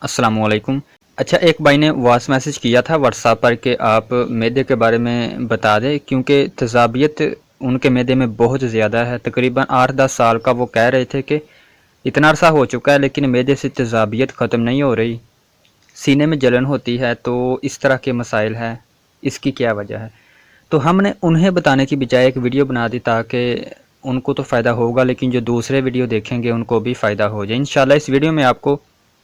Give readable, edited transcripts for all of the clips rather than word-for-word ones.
अस्सलाम वालेकुम। अच्छा, एक भाई ने वॉइस मैसेज किया था व्हाट्सएप पर कि आप मैदे के बारे में बता दें, क्योंकि तज़ाबियत उनके मैदे में बहुत ज़्यादा है। तकरीबन 8-10 साल का वो कह रहे थे कि इतना अरसा हो चुका है लेकिन मैदे से तज़ाबियत ख़त्म नहीं हो रही, सीने में जलन होती है। तो इस तरह के मसाइल हैं, इसकी क्या वजह है? तो हमने उन्हें बताने की बजाय एक वीडियो बना दी ताकि उनको तो फ़ायदा होगा लेकिन जो दूसरे वीडियो देखेंगे उनको भी फ़ायदा हो जाए। इंशाल्लाह इस वीडियो में आपको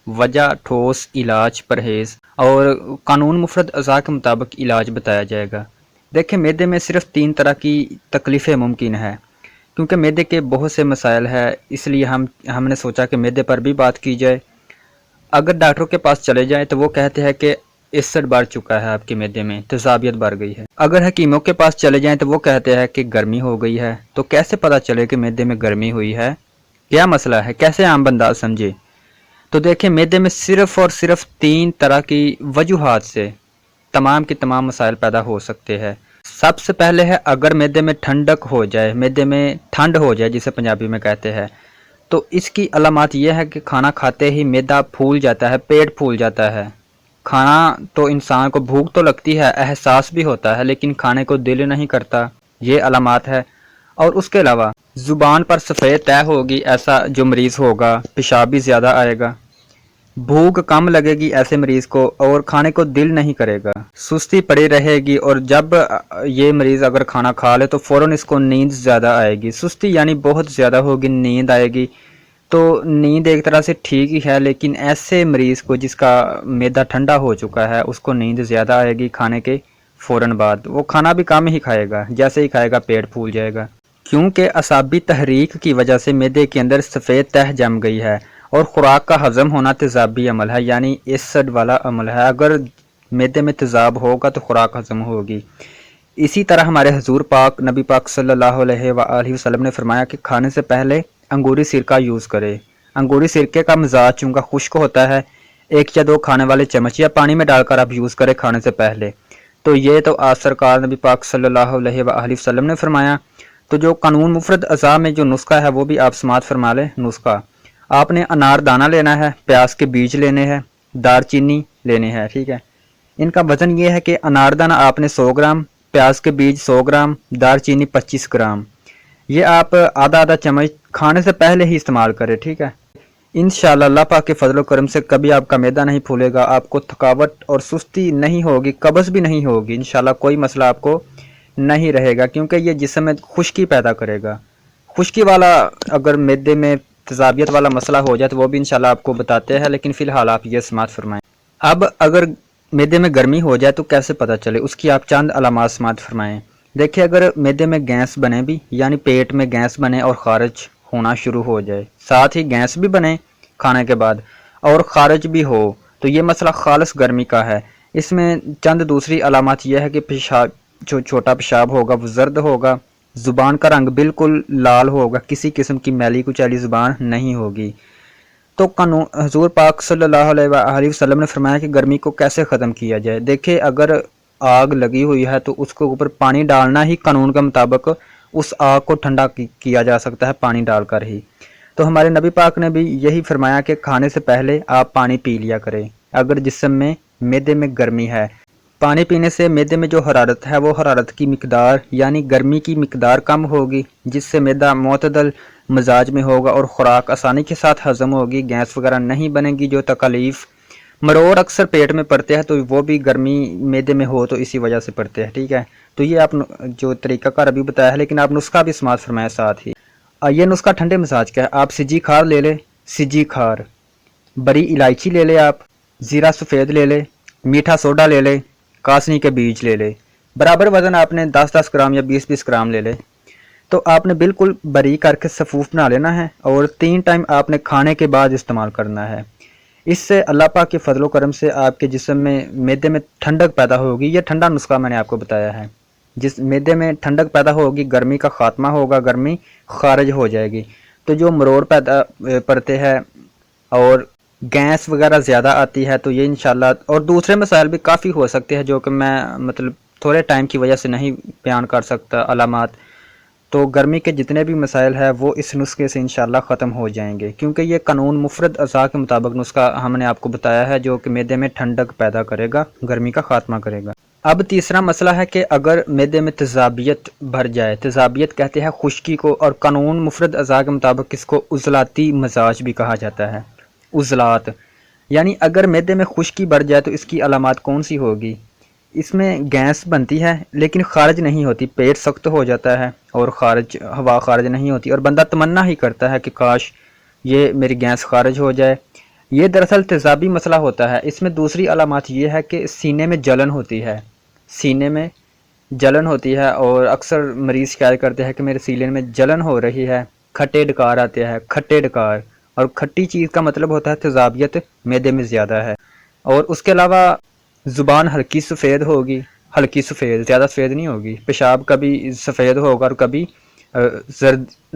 वजह, ठोस इलाज, परहेज़ और कानून मुफ़रद अज़ा के मुताबिक इलाज बताया जाएगा। देखिए, मैदे में सिर्फ़ 3 तरह की तकलीफ़ें मुमकिन है, क्योंकि मैदे के बहुत से मसाइल हैं, इसलिए हमने सोचा कि मैदे पर भी बात की जाए। अगर डॉक्टरों के पास चले जाएँ तो वो कहते हैं कि एसिड बढ़ चुका है आपके मैदे में, तेज़ाबियत बढ़ गई है। अगर हकीमों के पास चले जाएँ तो वो कहते हैं कि गर्मी हो गई है। तो कैसे पता चले कि मैदे में गर्मी हुई है? क्या मसला है? कैसे आम बंदा समझे? तो देखिए, मैदे में सिर्फ़ और सिर्फ़ 3 तरह की वजूहात से तमाम के तमाम मसाइल पैदा हो सकते हैं। सबसे पहले है, अगर मैदे में ठंडक हो जाए, मैदे में ठंड हो जाए जिसे पंजाबी में कहते हैं, तो इसकी अलामत यह है कि खाना खाते ही मैदा फूल जाता है, पेट फूल जाता है। खाना तो इंसान को भूख तो लगती है, एहसास भी होता है, लेकिन खाने को दिल नहीं करता, ये अलामत है। और उसके अलावा ज़ुबान पर सफ़ेद तह होगी, ऐसा जो मरीज़ होगा, पेशाब भी ज़्यादा आएगा, भूख कम लगेगी ऐसे मरीज़ को और खाने को दिल नहीं करेगा, सुस्ती पड़ी रहेगी। और जब ये मरीज़ अगर खाना खा ले तो फ़ौरन इसको नींद ज़्यादा आएगी। सुस्ती यानी बहुत ज़्यादा होगी, नींद आएगी। तो नींद एक तरह से ठीक ही है, लेकिन ऐसे मरीज़ को जिसका मैदा ठंडा हो चुका है उसको नींद ज़्यादा आएगी खाने के फ़ौरन बाद। वो खाना भी कम ही खाएगा, जैसे ही खाएगा पेट फूल जाएगा, क्योंकि असाबी तहरीक की वजह से मैदे के अंदर सफ़ेद तह जम गई है। और ख़ुराक का हज़म होना तेज़ाबी अमल है, यानी एसिड वाला अमल है। अगर मैदे में तेज़ाब होगा तो ख़ुराक हज़म होगी। इसी तरह हमारे हुज़ूर पाक नबी पाक सल्लल्लाहु अलैहि वसल्लम ने फरमाया कि खाने से पहले अंगूरी सिरका यूज़ करें। अंगूरी सिरके का मिजाज चूँकि खुश्क होता है, 1 या 2 खाने वाले चम्मच या पानी में डालकर आप यूज़ करें खाने से पहले। तो ये तो आज सरकार नबी पाक सल्लल्लाहु अलैहि वसल्लम ने फरमाया। तो जो कानून मुफ़रद अज़ा में जो नुस्खा है वो भी आप समात फरमा लें। नुस्खा, आपने अनार दाना लेना है, प्याज के बीज लेने हैं, दारचीनी लेने हैं, ठीक है। इनका वज़न ये है कि अनारदाना आपने 100 ग्राम, प्याज के बीज 100 ग्राम, दारचीनी 25 ग्राम। ये आप आधा आधा चम्मच खाने से पहले ही इस्तेमाल करें, ठीक है। इंशाअल्लाह अल्लाह पाक के फजल करम से कभी आपका मैदा नहीं फूलेगा, आपको थकावट और सुस्ती नहीं होगी, कब्ज़ भी नहीं होगी। इंशाअल्लाह कोई मसला आपको नहीं रहेगा, क्योंकि ये जिस्म में खुश्की पैदा करेगा। खुश्की वाला अगर मैदे में तेज़ाबियत वाला मसला हो जाए तो वो भी इंशाल्लाह आपको बताते हैं, लेकिन फ़िलहाल आप ये समात फरमाएँ। अब अगर मैदे में गर्मी हो जाए तो कैसे पता चले, उसकी आप चंद अलामात समात फरमाएँ। देखिए, अगर मैदे में गैस बने भी, यानी पेट में गैस बने और ख़ारिज होना शुरू हो जाए, साथ ही गैस भी बने खाने के बाद और ख़ारिज भी हो, तो ये मसला खालिस गर्मी का है। इसमें चंद दूसरी अलामात यह है कि पेशाब, जो छोटा पेशाब होगा वो जर्द होगा, ज़ुबान का रंग बिल्कुल लाल होगा, किसी किस्म की मैली कुचैली ज़ुबान नहीं होगी। तो कानून हुज़ूर पाक सल्लल्लाहु अलैहि वसल्लम ने फरमाया कि गर्मी को कैसे ख़त्म किया जाए। देखिए, अगर आग लगी हुई है तो उसके ऊपर पानी डालना ही कानून के मुताबिक उस आग को ठंडा किया जा सकता है, पानी डालकर ही। तो हमारे नबी पाक ने भी यही फरमाया कि खाने से पहले आप पानी पी लिया करें अगर जिस्म में मैदे में गर्मी है। पानी पीने से मैदे में जो हरारत है वो हरारत की मिकदार यानी गर्मी की मिकदार कम होगी, जिससे मैदा मोतदल मिजाज में होगा और ख़ुराक आसानी के साथ हज़म होगी, गैस वगैरह नहीं बनेगी। जो तकलीफ़ मरोड़ अक्सर पेट में पड़ते हैं तो वो भी गर्मी मैदे में हो तो इसी वजह से पड़ते हैं, ठीक है। तो ये आप जो तरीक़ाकार अभी बताया है, लेकिन आप नुस्खा भी इस्तेमाल फरमाया साथ ही। ये नुस्खा ठंडे मिजाज का है। आप सिजी खार ले लें, सिजी खार, बड़ी इलायची ले लें, आप ज़ीरा सफ़ेद ले लें, मीठा सोडा ले लें, कासनी के बीज ले ले। बराबर वज़न आपने 10-10 ग्राम या 20-20 ग्राम ले ले। तो आपने बिल्कुल बारीक करके सफ़ूफ बना लेना है और 3 टाइम आपने खाने के बाद इस्तेमाल करना है। इससे अल्लाह पाक के फजलो करम से आपके जिस्म में मैदे में ठंडक पैदा होगी। ये ठंडा नुस्खा मैंने आपको बताया है। जिस मैदे में ठंडक पैदा होगी, गर्मी का ख़ात्मा होगा, गर्मी खारिज हो जाएगी। तो जो मरोड़ पैदा पड़ते हैं और गैस वगैरह ज़्यादा आती है तो ये इंशाल्लाह, और दूसरे मसाइल भी काफ़ी हो सकते हैं जो कि मैं मतलब थोड़े टाइम की वजह से नहीं बयान कर सकता अलामात। تو گرمی کے جتنے بھی مسائل ہیں وہ اس نسخے سے انشاءاللہ ختم ہو جائیں گے، کیونکہ یہ قانون مفرد اعضاء کے مطابق نسخہ ہم نے آپ کو بتایا ہے جو کہ معدے میں ٹھنڈک پیدا کرے گا، گرمی کا خاتمہ کرے گا۔ اب تیسرا مسئلہ ہے کہ اگر معدے میں تیزابیت بھر جائے، تیزابیت کہتے ہیں خشکی کو، اور قانون مفرد اعضاء کے مطابق اس کو عضلاتی مزاج بھی کہا جاتا ہے۔ عضلات یعنی اگر معدے میں خشکی بڑھ جائے تو اس کی علامات کون سی ہوگی؟ اس میں گیس بنتی ہے لیکن خارج نہیں ہوتی، پیٹ سخت ہو جاتا ہے اور ہوا خارج نہیں ہوتی، اور بندہ تمنا ہی کرتا ہے کہ کاش یہ میری گیس خارج ہو جائے۔ یہ دراصل تیزابی مسئلہ ہوتا ہے۔ اس میں دوسری علامات یہ ہے کہ سینے میں جلن ہوتی ہے، سینے میں جلن ہوتی ہے، اور اکثر مریض شکایت کرتے ہیں کہ میرے سینے میں جلن ہو رہی ہے، کھٹے ڈکار آتے ہیں، کھٹے ڈکار، اور کھٹی چیز کا مطلب ہوتا ہے تیزابیت معدے میں زیادہ ہے۔ اور اس کے علاوہ زبان ہلکی سفید ہوگی، ہلکی سفید، زیادہ سفید نہیں ہوگی، پیشاب کبھی سفید ہوگا اور کبھی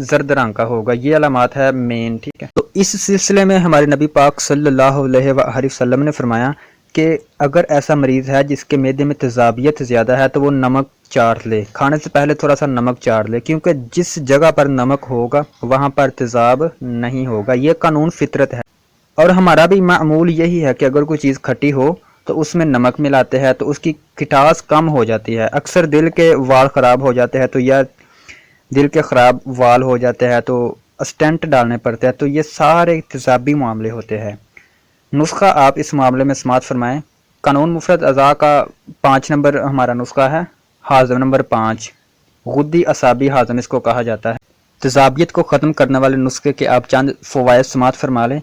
زرد رنگ کا ہوگا، یہ علامات ہے مین، ٹھیک ہے۔ تو اس سلسلے میں ہمارے نبی پاک صلی اللہ علیہ وآلہ وسلم نے فرمایا کہ اگر ایسا مریض ہے جس کے معدے میں تیزابیت زیادہ ہے تو وہ نمک چاٹ لے، کھانے سے پہلے تھوڑا سا نمک چاٹ لے، کیونکہ جس جگہ پر نمک ہوگا وہاں پر تیزاب نہیں ہوگا، یہ قانون فطرت ہے۔ اور ہمارا بھی معمول یہی ہے کہ اگر کوئی چیز کھٹی ہو تو اس میں نمک ملاتے ہیں تو اس کی کھٹاس کم ہو جاتی ہے۔ اکثر دل کے وال خراب ہو جاتے ہیں تو یا دل کے خراب وال ہو جاتے ہیں تو اسٹینٹ ڈالنے پڑتے ہیں، تو یہ سارے تیزابی معاملے ہوتے ہیں۔ نسخہ آپ اس معاملے میں سماعت فرمائیں۔ قانون مفرد اعضاء کا 5 نمبر ہمارا نسخہ ہے، ہاضم نمبر 5، غدی اعصابی ہاضم اس کو کہا جاتا ہے۔ تیزابیت کو ختم کرنے والے نسخے کے آپ چند فوائد سماعت فرما لیں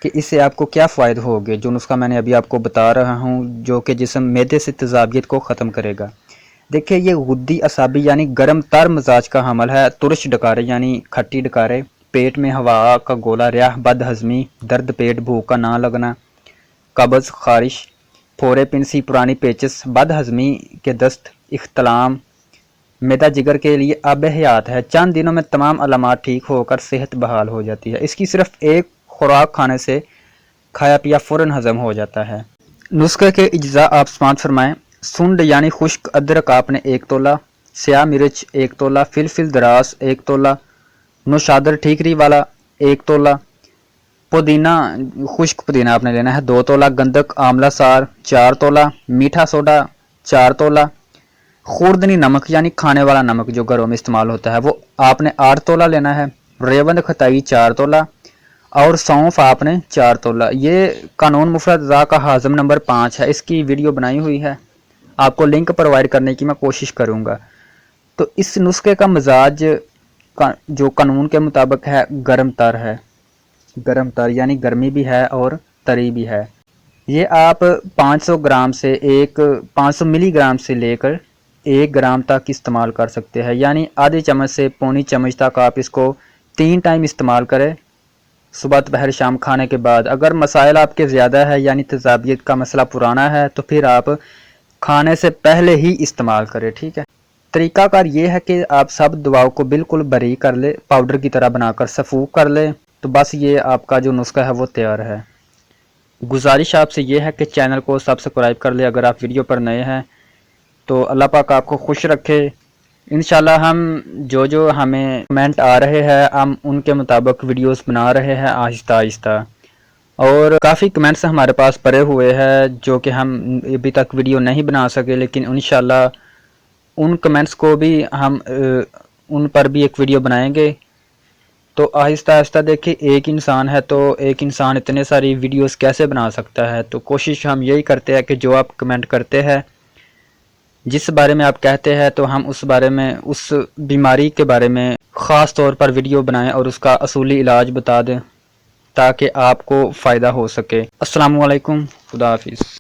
کہ اس سے آپ کو کیا فائد ہوگے، جو نسخہ میں نے ابھی آپ کو بتا رہا ہوں جو کہ جسم معدے سے تیزابیت کو ختم کرے گا۔ دیکھیں یہ غدی اعصابی یعنی گرم تر مزاج کا حامل ہے، ترش ڈکارے یعنی کھٹی ڈکارے، پیٹ میں ہوا کا گولا، ریاح، بد ہضمی، درد پیٹ، بھوک کا نہ لگنا، قبض، خارش، پھورے، پنسی، پرانی پیچس، بد ہضمی کے دست، اختلام، معدہ جگر کے لیے آب حیات ہے۔ چند دنوں میں تمام علامات ٹھیک ہو کر صحت بحال ہو جاتی ہے۔ اس کی صرف ایک خوراک کھانے سے کھایا پیا فوراً ہضم ہو جاتا ہے۔ نسخے کے اجزاء آپ سماعت فرمائیں۔ سنڈ یعنی خشک ادرک آپ نے 1 تولہ، سیاہ مرچ 1 تولہ، فلفل دراس 1 تولہ، نوشادر ٹھیکری والا 1 تولہ، پودینہ خشک پودینہ آپ نے لینا ہے 2 تولہ، گندک آملہ سار 4 تولہ، میٹھا سوڈا 4 تولہ، خوردنی نمک یعنی کھانے والا نمک جو گھروں میں استعمال ہوتا ہے وہ آپ نے 8 تولہ لینا ہے، ریوند کھتائی 4 تولہ، اور سونف آپ نے 4 تولہ۔ یہ قانون مفرد اعضاء کا ہاضم نمبر 5 ہے، اس کی ویڈیو بنائی ہوئی ہے، آپ کو لنک پرووائڈ کرنے کی میں کوشش کروں گا۔ تو اس نسخے کا مزاج جو قانون کے مطابق ہے گرم تر ہے، گرم تر یعنی گرمی بھی ہے اور تری بھی ہے۔ یہ آپ 500 گرام سے 500 ملی گرام سے لے کر 1 گرام تک استعمال کر سکتے ہیں، یعنی آدھی چمچ سے پونی چمچ تک آپ اس کو 3 ٹائم استعمال کریں، صبح دوپہر شام کھانے کے بعد۔ اگر مسائل آپ کے زیادہ ہے یعنی تیزابیت کا مسئلہ پرانا ہے تو پھر آپ کھانے سے پہلے ہی استعمال کریں، ٹھیک ہے۔ طریقہ کار یہ ہے کہ آپ سب دواؤں کو بالکل باریک کر لیں، پاؤڈر کی طرح بنا کر سفوک کر لیں، تو بس یہ آپ کا جو نسخہ ہے وہ تیار ہے۔ گزارش آپ سے یہ ہے کہ چینل کو سبسکرائب کر لیں اگر آپ ویڈیو پر نئے ہیں، تو اللہ پاک آپ کو خوش رکھے۔ انشاءاللہ ہم جو ہمیں کمنٹ آ رہے ہیں ہم ان کے مطابق ویڈیوز بنا رہے ہیں آہستہ آہستہ، اور کافی کمنٹس ہمارے پاس پڑے ہوئے ہیں جو کہ ہم ابھی تک ویڈیو نہیں بنا سکے، لیکن انشاءاللہ ان کمنٹس کو بھی ہم ان پر بھی ایک ویڈیو بنائیں گے۔ تو آہستہ آہستہ دیکھیں ایک انسان ہے تو ایک انسان اتنے ساری ویڈیوز کیسے بنا سکتا ہے، تو کوشش ہم یہی کرتے ہیں کہ جو آپ کمنٹ کرتے ہیں جس بارے میں آپ کہتے ہیں تو ہم اس بارے میں اس بیماری کے بارے میں خاص طور پر ویڈیو بنائیں اور اس کا اصولی علاج بتا دیں تاکہ آپ کو فائدہ ہو سکے۔ السلام علیکم، خدا حافظ۔